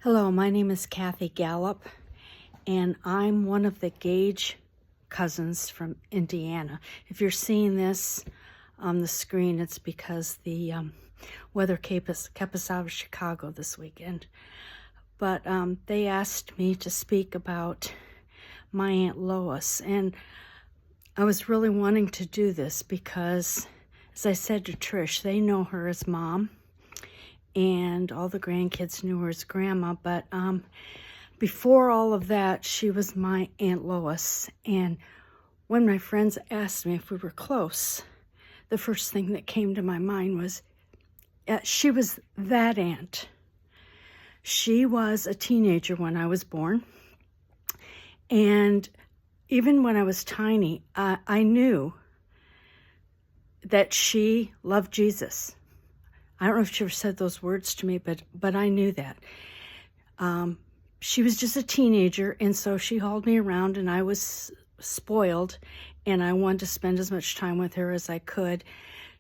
Hello, my name is Kathy Gallup, and I'm one of the Gage cousins from Indiana. If you're seeing this on the screen, it's because the weather kept us out of Chicago this weekend. But they asked me to speak about my Aunt Lois, and I was really wanting to do this because, as I said to Trish, they know her as Mom, and all the grandkids knew her as Grandma, but before all of that, she was my Aunt Lois. And when my friends asked me if we were close, the first thing that came to my mind was she was that aunt. She was a teenager when I was born, and even when I was tiny, I knew that she loved Jesus. I don't know if she ever said those words to me, but I knew that. She was just a teenager, and so she hauled me around, and I was spoiled, and I wanted to spend as much time with her as I could.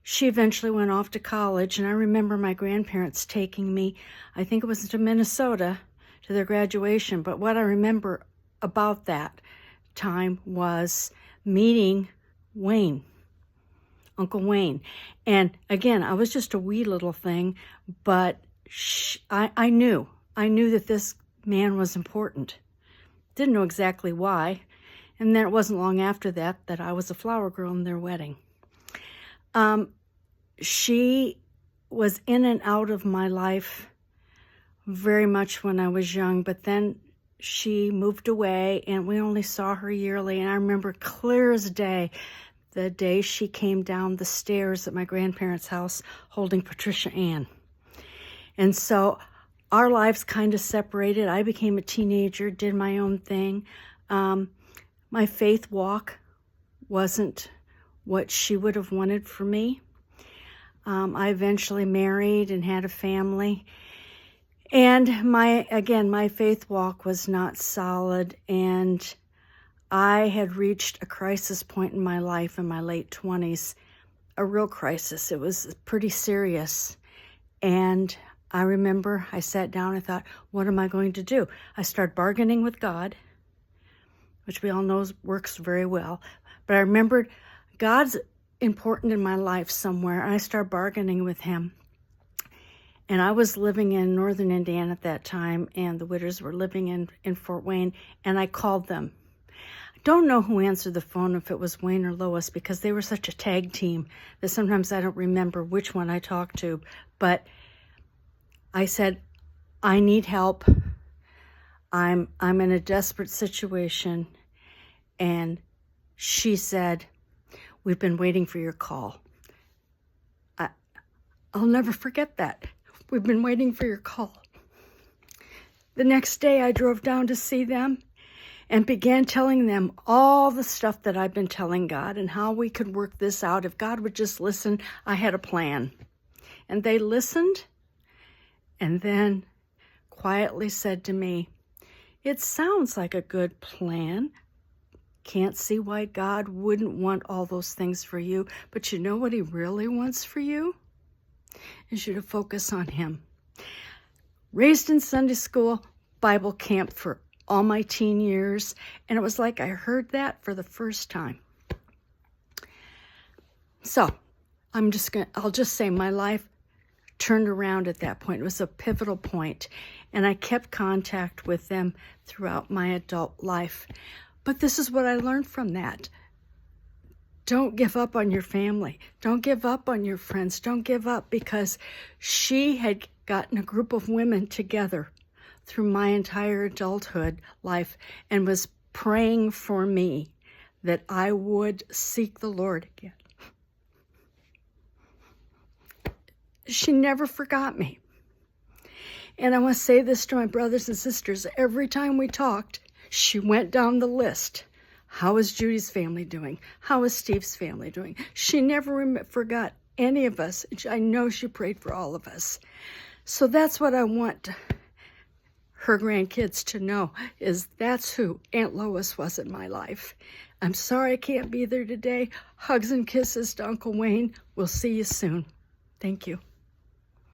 She eventually went off to college, and I remember my grandparents taking me, I think it was to Minnesota, to their graduation. But what I remember about that time was meeting Wayne. Uncle Wayne. And again, I was just a wee little thing, but I knew that this man was important. Didn't know exactly why. And then it wasn't long after that I was a flower girl in their wedding. She was in and out of my life very much when I was young, but then she moved away and we only saw her yearly. And I remember clear as day the day she came down the stairs at my grandparents' house holding Patricia Ann. And so our lives kind of separated. I became a teenager, did my own thing. My faith walk wasn't what she would have wanted for me. I eventually married and had a family. And my faith walk was not solid, and I had reached a crisis point in my life in my late 20s, a real crisis. It was pretty serious. And I remember I sat down and thought, what am I going to do? I started bargaining with God, which we all know works very well. But I remembered God's important in my life somewhere, and I started bargaining with him. And I was living in northern Indiana at that time, and the Witters were living in Fort Wayne, and I called them. Don't know who answered the phone, if it was Wayne or Lois, because they were such a tag team that sometimes I don't remember which one I talked to. But I said, I need help. I'm in a desperate situation. And she said, we've been waiting for your call. I'll never forget that. We've been waiting for your call. The next day I drove down to see them and began telling them all the stuff that I've been telling God and how we could work this out. If God would just listen, I had a plan. And they listened and then quietly said to me, it sounds like a good plan. Can't see why God wouldn't want all those things for you, but you know what he really wants for you? Is you to focus on him. Raised in Sunday school, Bible camp for all my teen years, and it was like I heard that for the first time. So I'll just say my life turned around at that point. It was a pivotal point, and I kept contact with them throughout my adult life. But this is what I learned from that. Don't give up on your family. Don't give up on your friends. Don't give up, because she had gotten a group of women together through my entire adulthood life and was praying for me that I would seek the Lord again. She never forgot me. And I want to say this to my brothers and sisters. Every time we talked, she went down the list. How is Judy's family doing? How is Steve's family doing? She never forgot any of us. I know she prayed for all of us. So that's what I want her grandkids to know, is that's who Aunt Lois was in my life. I'm sorry I can't be there today. Hugs and kisses to Uncle Wayne. We'll see you soon. Thank you.